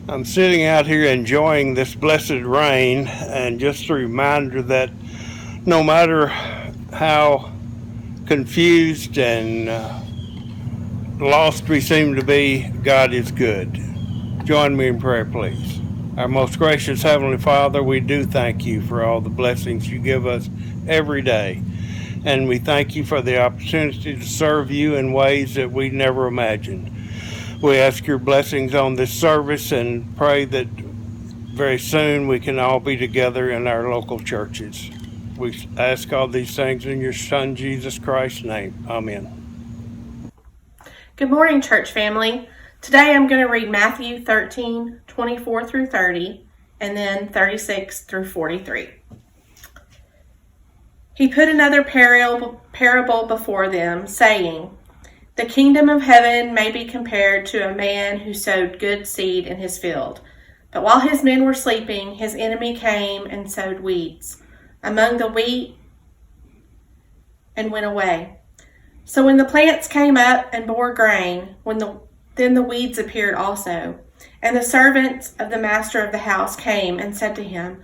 I'm sitting out here enjoying this blessed rain, and just a reminder that no matter how confused and lost we seem to be, God is good. Join me in prayer, please. Our most gracious Heavenly Father, we do thank you for all the blessings you give us every day. And we thank you for the opportunity to serve you in ways that we never imagined. We ask your blessings on this service and pray that very soon we can all be together in our local churches. We ask all these things in your Son, Jesus Christ's name. Amen. Good morning, church family. Today I'm going to read Matthew 13, 24 through 30, and then 36 through 43. He put another parable before them, saying, "The kingdom of heaven may be compared to a man who sowed good seed in his field. But while his men were sleeping, his enemy came and sowed weeds among the wheat and went away. So when the plants came up and bore grain, then the weeds appeared also. And the servants of the master of the house came and said to him,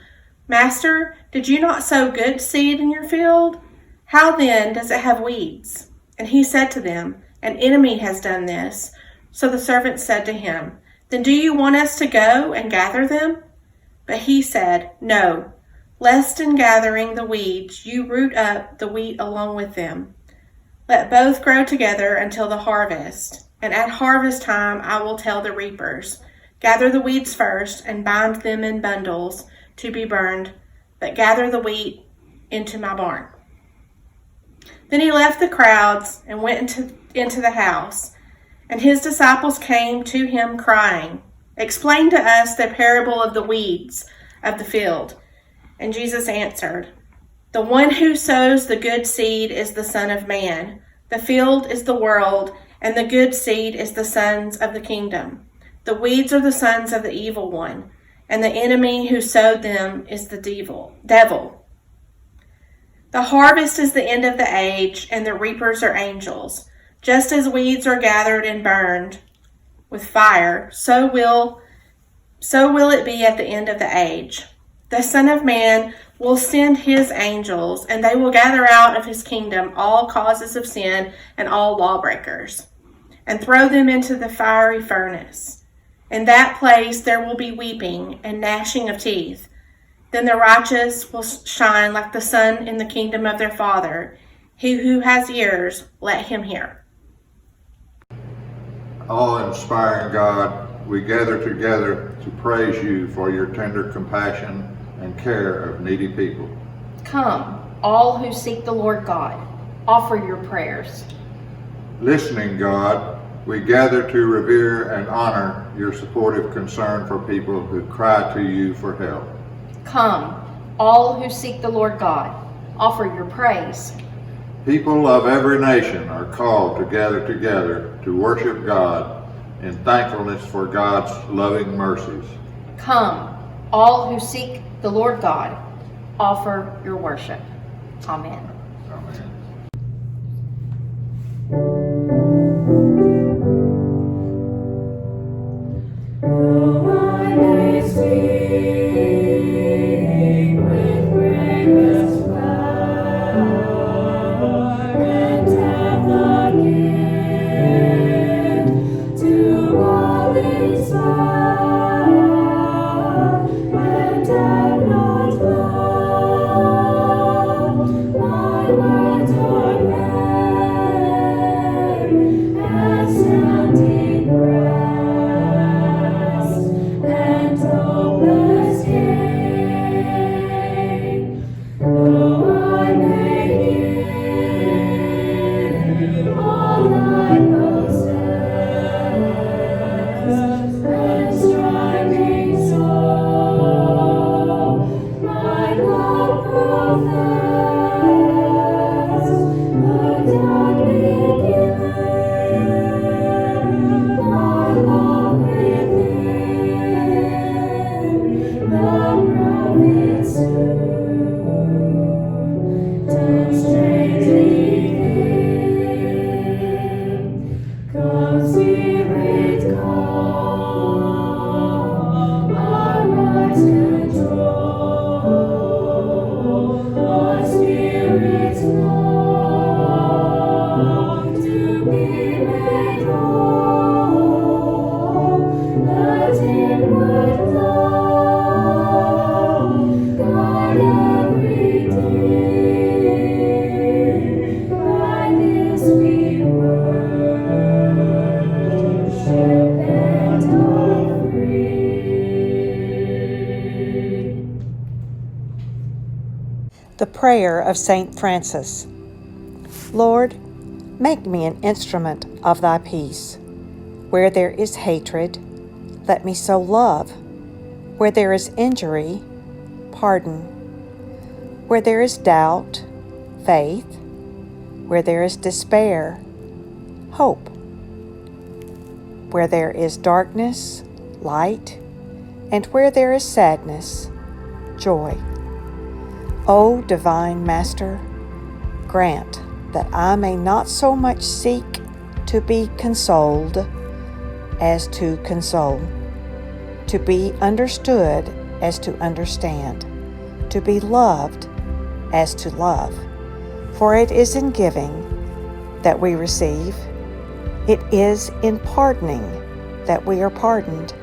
'Master, did you not sow good seed in your field? How then does it have weeds?' And he said to them, 'An enemy has done this.' So the servants said to him, 'Then do you want us to go and gather them?' But he said, 'No, lest in gathering the weeds you root up the wheat along with them. Let both grow together until the harvest. And at harvest time I will tell the reapers, gather the weeds first and bind them in bundles to be burned, but gather the wheat into my barn.' Then he left the crowds and went into the house. And his disciples came to him crying, 'Explain to us the parable of the weeds of the field.' And Jesus answered, 'The one who sows the good seed is the Son of Man. The field is the world, and the good seed is the sons of the kingdom. The weeds are the sons of the evil one, and the enemy who sowed them is the devil. The harvest is the end of the age, and the reapers are angels. Just as weeds are gathered and burned with fire, so will it be at the end of the age. The Son of Man will send his angels, and they will gather out of his kingdom all causes of sin and all lawbreakers, and throw them into the fiery furnace. In that place there will be weeping and gnashing of teeth. Then the righteous will shine like the sun in the kingdom of their Father. He who has ears, let him hear." All-inspiring God, we gather together to praise you for your tender compassion and care of needy people. Come, all who seek the Lord God, offer your prayers. Listening, God, we gather to revere and honor your supportive concern for people who cry to you for help. Come, all who seek the Lord God, offer your praise. People of every nation are called to gather together to worship God in thankfulness for God's loving mercies. Come, all who seek the Lord God, offer your worship. Amen. Amen. Though I may speak with greatest power and have the gift to all inspire, and have not love, my words inward love, guide every day. By this we worship and are free. The Prayer of St. Francis. Lord, make me an instrument of thy peace. Where there is hatred, let me sow love. Where there is injury, pardon. Where there is doubt, faith. Where there is despair, hope. Where there is darkness, light. And where there is sadness, joy. O Divine Master, grant that I may not so much seek to be consoled as to console, to be understood as to understand, to be loved as to love. For it is in giving that we receive, it is in pardoning that we are pardoned,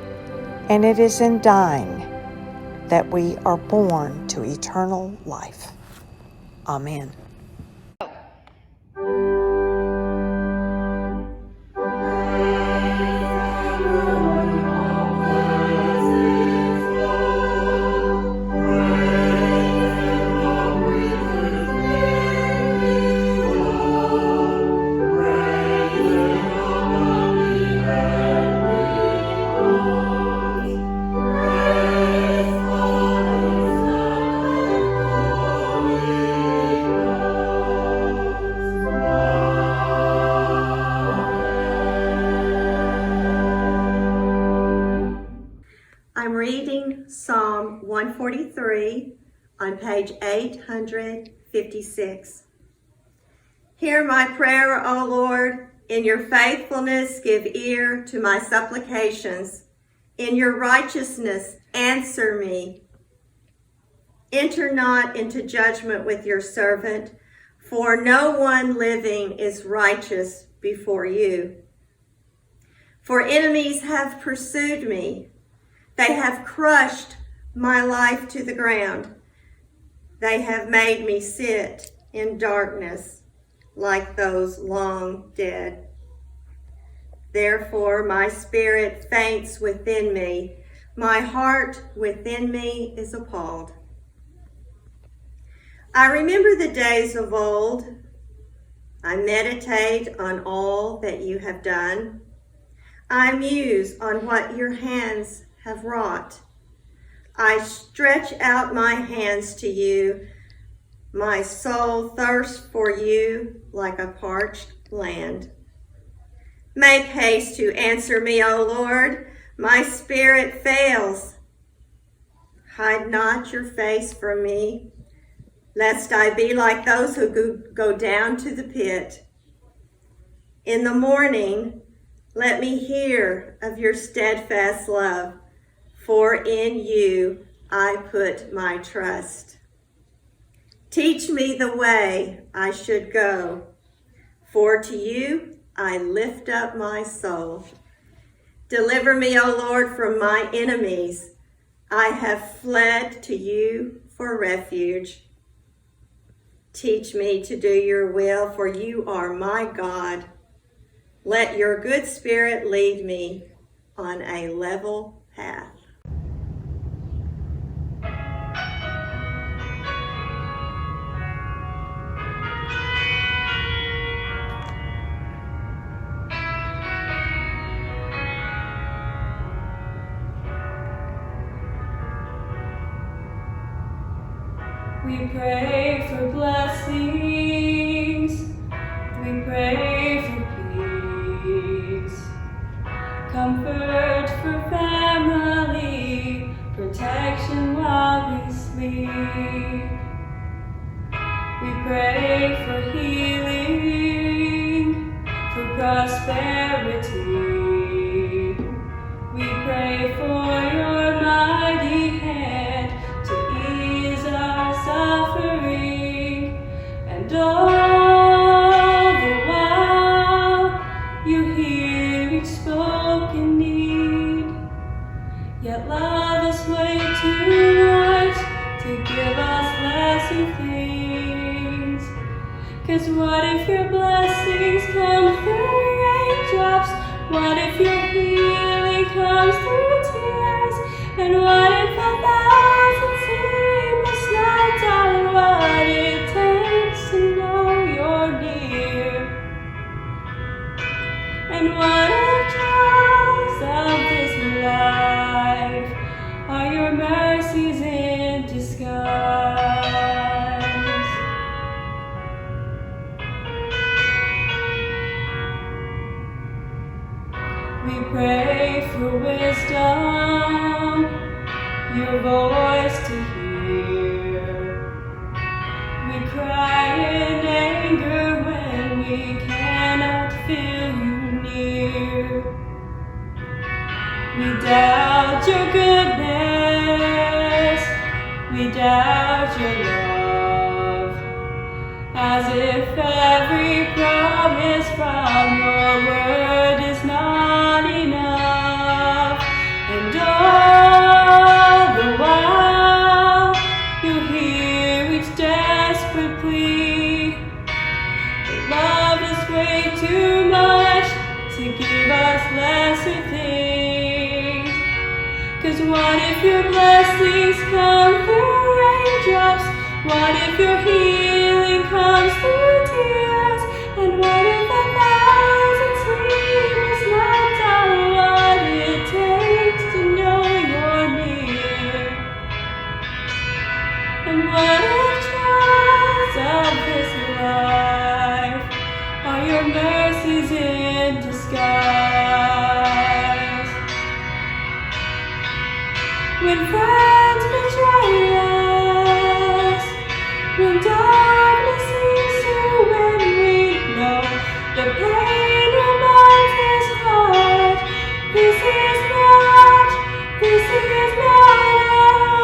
and it is in dying that we are born to eternal life. Amen. I'm reading Psalm 143 on page 856. Hear my prayer, O Lord. In your faithfulness give ear to my supplications. In your righteousness answer me. Enter not into judgment with your servant, for no one living is righteous before you. For enemies have pursued me. They have crushed my life to the ground. They have made me sit in darkness like those long dead. Therefore, my spirit faints within me. My heart within me is appalled. I remember the days of old. I meditate on all that you have done. I muse on what your hands have wrought. I stretch out my hands to you. My soul thirsts for you like a parched land. Make haste to answer me, O Lord. My spirit fails. Hide not your face from me, lest I be like those who go down to the pit. In the morning, let me hear of your steadfast love, for in you I put my trust. Teach me the way I should go, for to you I lift up my soul. Deliver me, O Lord, from my enemies. I have fled to you for refuge. Teach me to do your will, for you are my God. Let your good spirit lead me on a level path. We pray for blessings, we pray for peace, comfort for family, protection while we sleep. We pray for healing, for prosperity. We pray for your mighty hand to ease our suffering, and all the while you hear each spoken need. Yet love is way too much to give us lesser things. 'Cause what if your blessings come through raindrops? What if your healing comes through tears? And what if 1,000 sleepless nights are what it takes to know you're near? And what if trials of this life are your mercies in disguise? We pray for wisdom, your voice to hear. We cry in anger when we cannot feel you near. We doubt your goodness, we doubt your love, as if every promise from your word is not enough. And all the while you hear each desperate plea. But love is way too much to give us lesser things. 'Cause what if your blessings come through raindrops? What if your healing comes through tears? And what if 1,000 sleepless nights are what it takes to know you're near? And what if trials of this life are your mercies in disguise? When friends betray us, when darkness seems to win, we know the pain reminds his heart. This is not our home.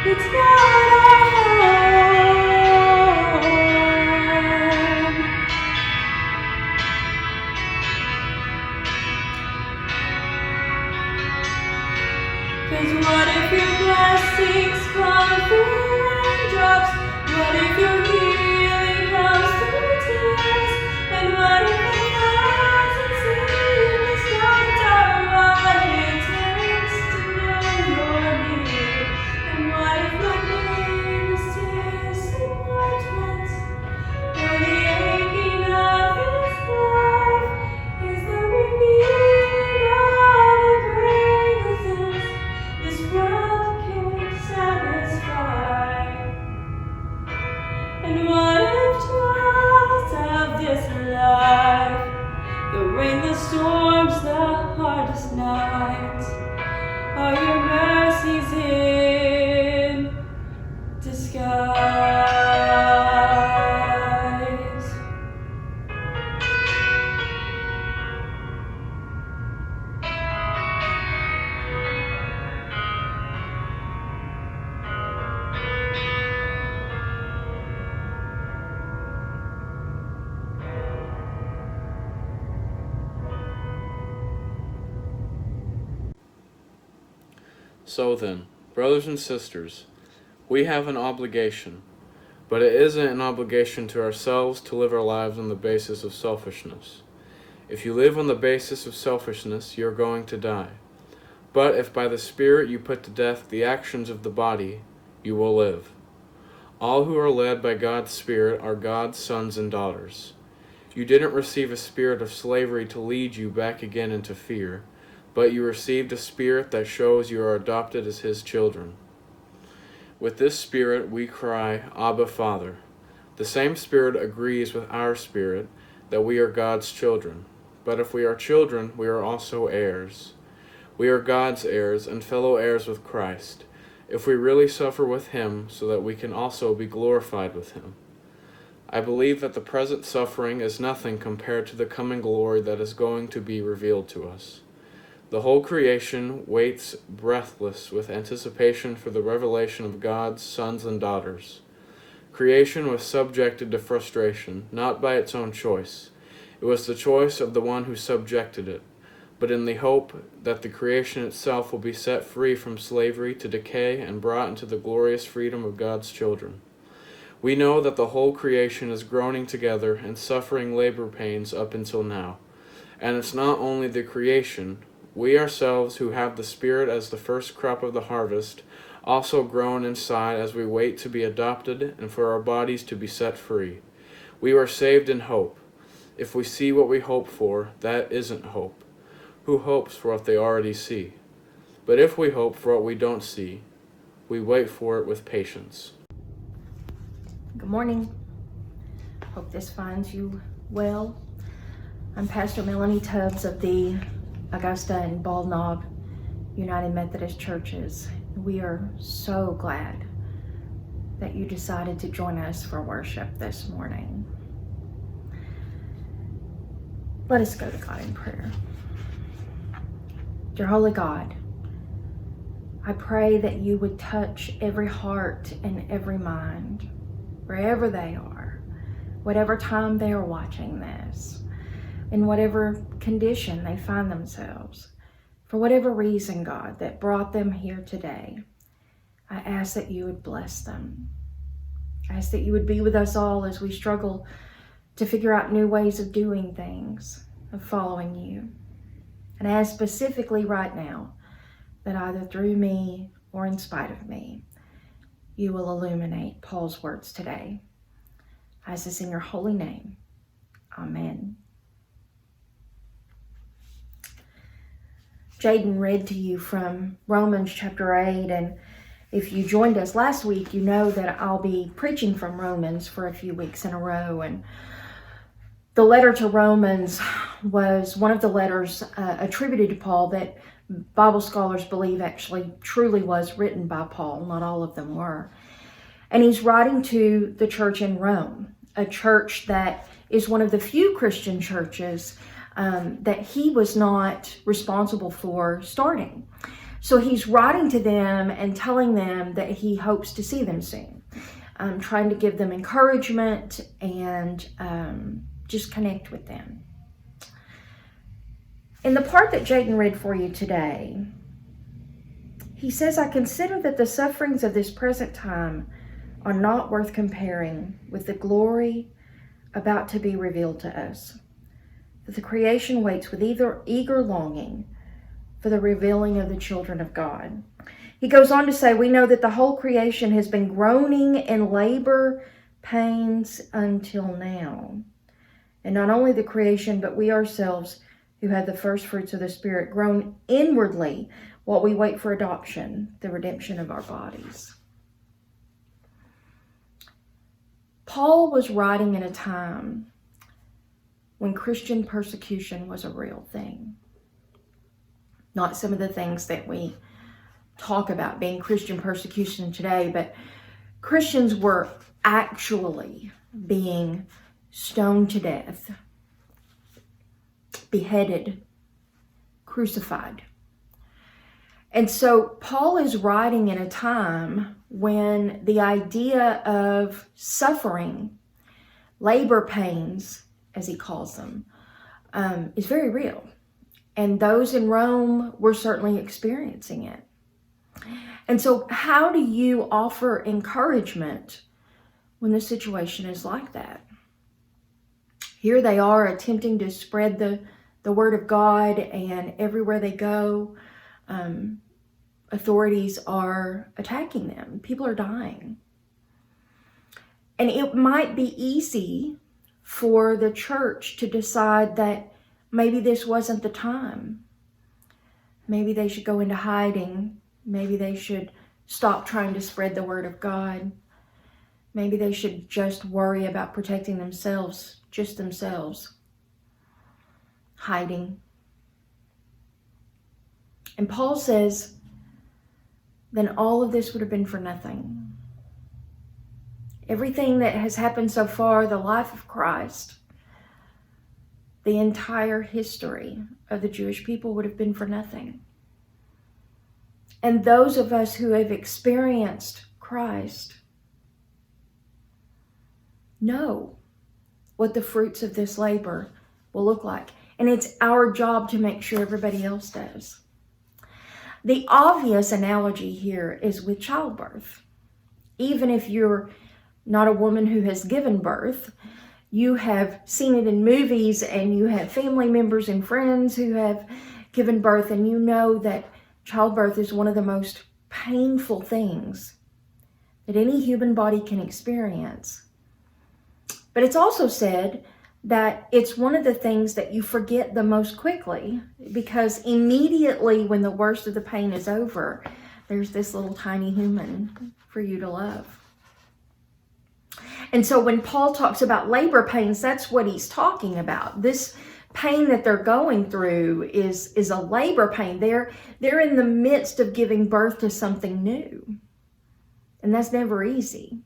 It's not our home. 'Cause what if your blessings come through raindrops? What if your healing comes through tears? And what if 1,000 sleepless nights are what it takes to know you're near? And what if my greatest disappointment, or the aching of this life, is the revealing of the greater things this world can't satisfy? And what if trials of this life, the rain, the storms, the hardest nights, are your mercies in disguise? So then, brothers and sisters, we have an obligation, but it isn't an obligation to ourselves to live our lives on the basis of selfishness. If you live on the basis of selfishness, you're going to die. But if by the Spirit you put to death the actions of the body, you will live. All who are led by God's Spirit are God's sons and daughters. You didn't receive a spirit of slavery to lead you back again into fear, but you received a spirit that shows you are adopted as His children. With this Spirit we cry, Abba, Father. The same Spirit agrees with our spirit that we are God's children. But if we are children, we are also heirs. We are God's heirs and fellow heirs with Christ, if we really suffer with Him, so that we can also be glorified with Him. I believe that the present suffering is nothing compared to the coming glory that is going to be revealed to us. The whole creation waits breathless with anticipation for the revelation of God's sons and daughters. Creation was subjected to frustration, not by its own choice. It was the choice of the one who subjected it, but in the hope that the creation itself will be set free from slavery to decay and brought into the glorious freedom of God's children. We know that the whole creation is groaning together and suffering labor pains up until now. And it's not only the creation, we ourselves who have the Spirit as the first crop of the harvest also groan inside as we wait to be adopted and for our bodies to be set free. We are saved in hope. If we see what we hope for, that isn't hope. Who hopes for what they already see? But if we hope for what we don't see, we wait for it with patience. Good morning. Hope this finds you well. I'm Pastor Melanie Tubbs of the Augusta and Bald Knob United Methodist Churches. We are so glad that you decided to join us for worship this morning. Let us go to God in prayer. Dear Holy God, I pray that you would touch every heart and every mind, wherever they are, whatever time they are watching this, in whatever condition they find themselves, for whatever reason, God, that brought them here today. I ask that you would bless them. I ask that you would be with us all as we struggle to figure out new ways of doing things, of following you. And I ask specifically right now that either through me or in spite of me, you will illuminate Paul's words today. I ask this in your holy name. Amen. Jaden read to you from Romans chapter 8, and if you joined us last week, you know that I'll be preaching from Romans for a few weeks in a row. And the letter to Romans was one of the letters attributed to Paul that Bible scholars believe actually truly was written by Paul. Not all of them were. And he's writing to the church in Rome, a church that is one of the few Christian churches that he was not responsible for starting. So he's writing to them and telling them that he hopes to see them soon, trying to give them encouragement and just connect with them. In the part that Jaden read for you today, he says, I consider that the sufferings of this present time are not worth comparing with the glory about to be revealed to us. That the creation waits with eager longing for the revealing of the children of God. He goes on to say, we know that the whole creation has been groaning in labor pains until now. And not only the creation, but we ourselves who have the first fruits of the Spirit groan inwardly while we wait for adoption, the redemption of our bodies. Paul was writing in a time when Christian persecution was a real thing. Not some of the things that we talk about being Christian persecution today, but Christians were actually being stoned to death, beheaded, crucified. And so Paul is writing in a time when the idea of suffering, labor pains, as he calls them, is very real. And those in Rome were certainly experiencing it. And so how do you offer encouragement when the situation is like that? Here they are attempting to spread the word of God, and everywhere they go, authorities are attacking them. People are dying. And it might be easy for the church to decide that maybe this wasn't the time. Maybe they should go into hiding. Maybe they should stop trying to spread the word of God. Maybe they should just worry about protecting themselves, just themselves. Hiding. And Paul says, then all of this would have been for nothing. Everything that has happened so far, the life of Christ, the entire history of the Jewish people would have been for nothing. And those of us who have experienced Christ know what the fruits of this labor will look like. And it's our job to make sure everybody else does. The obvious analogy here is with childbirth. Even if you're not a woman who has given birth, you have seen it in movies and you have family members and friends who have given birth, and you know that childbirth is one of the most painful things that any human body can experience. But it's also said that it's one of the things that you forget the most quickly, because immediately when the worst of the pain is over, there's this little tiny human for you to love. And so when Paul talks about labor pains, that's what he's talking about. This pain that they're going through is a labor pain. They're in the midst of giving birth to something new. And that's never easy.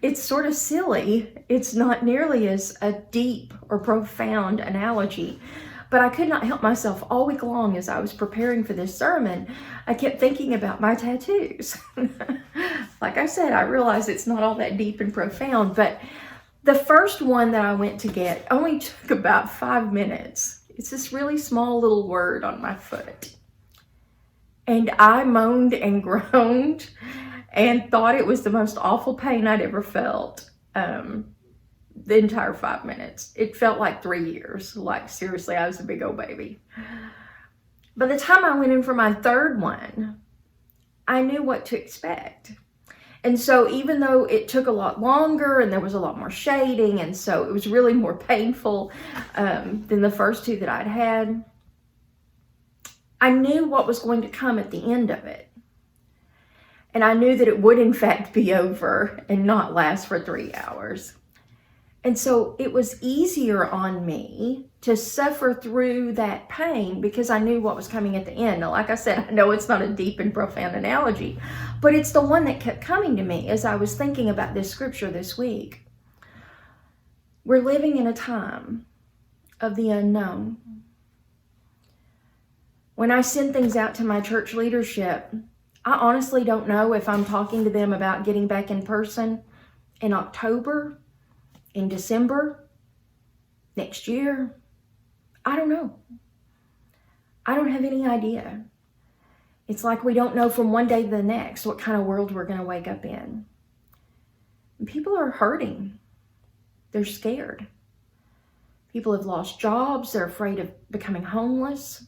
It's sort of silly. It's not nearly as a deep or profound analogy. But I could not help myself all week long as I was preparing for this sermon. I kept thinking about my tattoos. Like I said, I realize it's not all that deep and profound, but the first one that I went to get only took about 5 minutes. It's this really small little word on my foot. And I moaned and groaned and thought it was the most awful pain I'd ever felt. The entire 5 minutes. It felt like 3 years. Like, seriously, I was a big old baby. By the time I went in for my third one, I knew what to expect. And so even though it took a lot longer and there was a lot more shading, and so it was really more painful than the first two that I'd had, I knew what was going to come at the end of it. And I knew that it would in fact be over and not last for 3 hours. And so it was easier on me to suffer through that pain because I knew what was coming at the end. Now, like I said, I know it's not a deep and profound analogy, but it's the one that kept coming to me as I was thinking about this scripture this week. We're living in a time of the unknown. When I send things out to my church leadership, I honestly don't know if I'm talking to them about getting back in person in October, in December, next year. I don't know. I don't have any idea. It's like we don't know from one day to the next what kind of world we're going to wake up in. And people are hurting. They're scared. People have lost jobs. They're afraid of becoming homeless.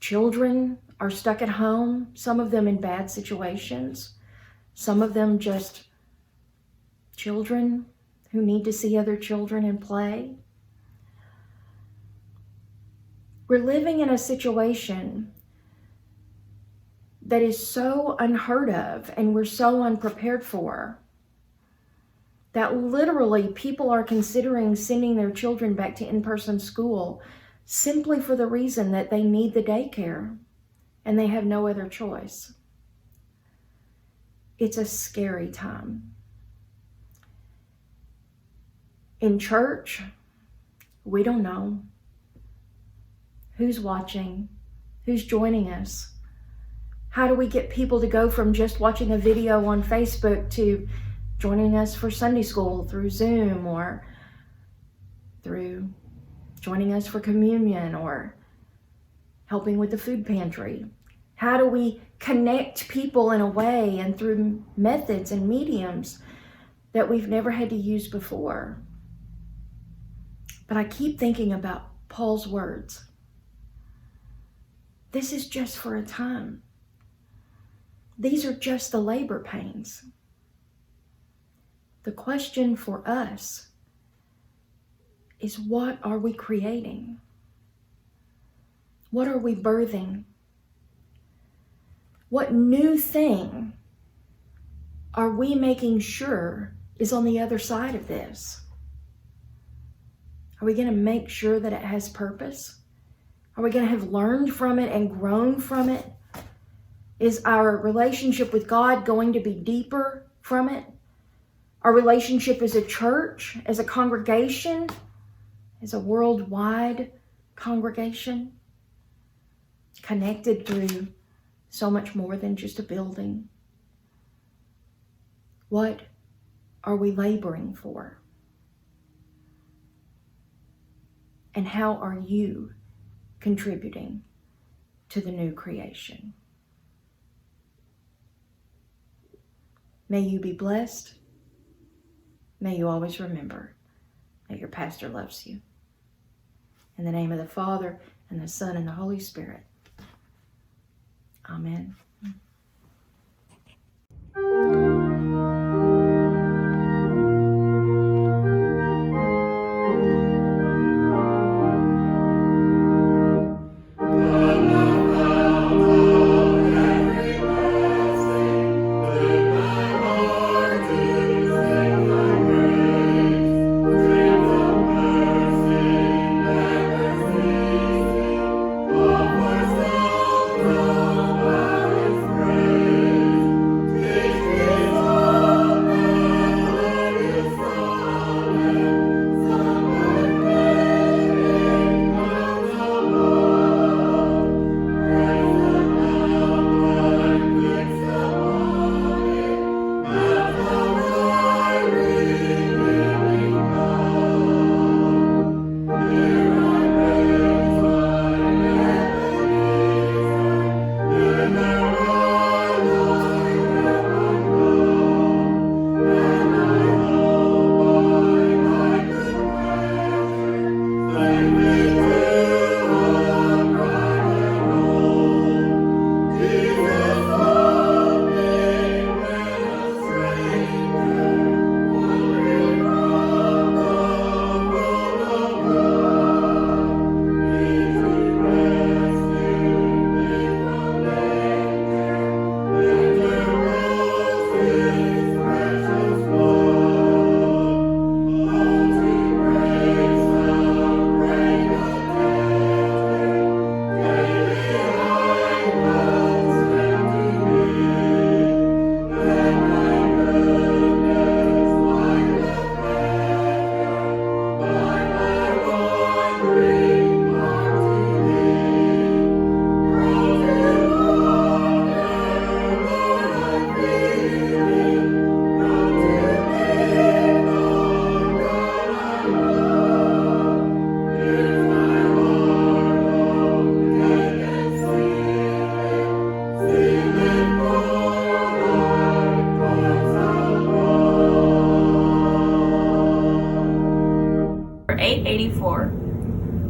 Children are stuck at home, some of them in bad situations, some of them just children who need to see other children and play. We're living in a situation that is so unheard of and we're so unprepared for that literally people are considering sending their children back to in-person school simply for the reason that they need the daycare and they have no other choice. It's a scary time. In church, we don't know who's watching, who's joining us. How do we get people to go from just watching a video on Facebook to joining us for Sunday school through Zoom, or through joining us for communion, or helping with the food pantry? How do we connect people in a way and through methods and mediums that we've never had to use before? But I keep thinking about Paul's words. This is just for a time. These are just the labor pains. The question for us is, what are we creating? What are we birthing? What new thing are we making sure is on the other side of this? Are we going to make sure that it has purpose? Are we going to have learned from it and grown from it? Is our relationship with God going to be deeper from it? Our relationship as a church, as a congregation, as a worldwide congregation, connected through so much more than just a building? What are we laboring for? And how are you contributing to the new creation? May you be blessed. May you always remember that your pastor loves you. In the name of the Father, and the Son, and the Holy Spirit. Amen.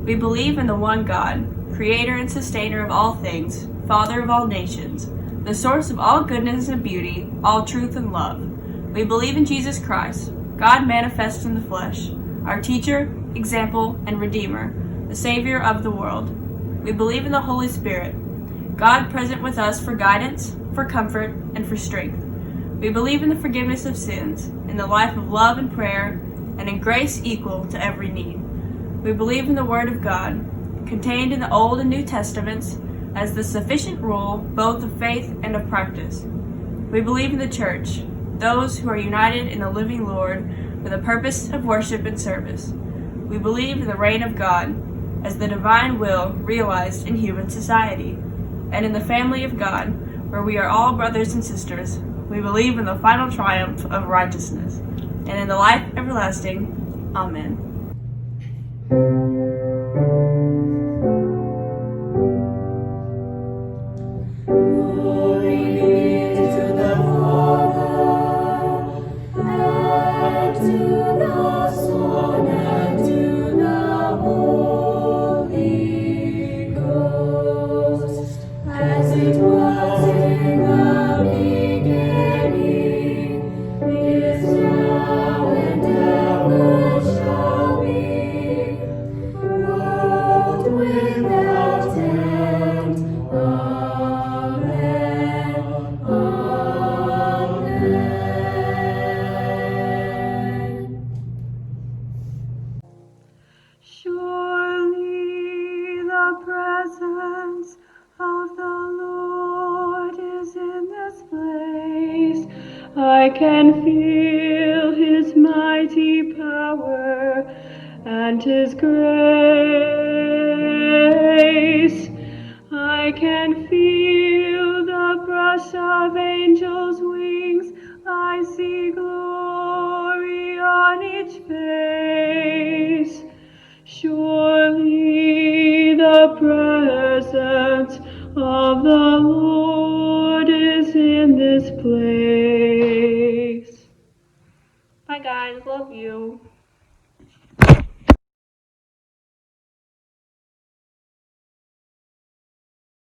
We believe in the one God, creator and sustainer of all things, Father of all nations, the source of all goodness and beauty, all truth and love. We believe in Jesus Christ, God manifest in the flesh, our teacher, example, and redeemer, the Savior of the world. We believe in the Holy Spirit, God present with us for guidance, for comfort, and for strength. We believe in the forgiveness of sins, in the life of love and prayer, and in grace equal to every need. We believe in the Word of God, contained in the Old and New Testaments, as the sufficient rule both of faith and of practice. We believe in the Church, those who are united in the living Lord for the purpose of worship and service. We believe in the reign of God, as the divine will realized in human society, and in the family of God, where we are all brothers and sisters. We believe in the final triumph of righteousness, and in the life everlasting. Amen. Surely the presence of the Lord is in this place. I can feel His mighty power and His grace. I can feel the brush of angels' wings. I see glory on each face. Surely the presence of the Lord is in this place. Bye guys, love you.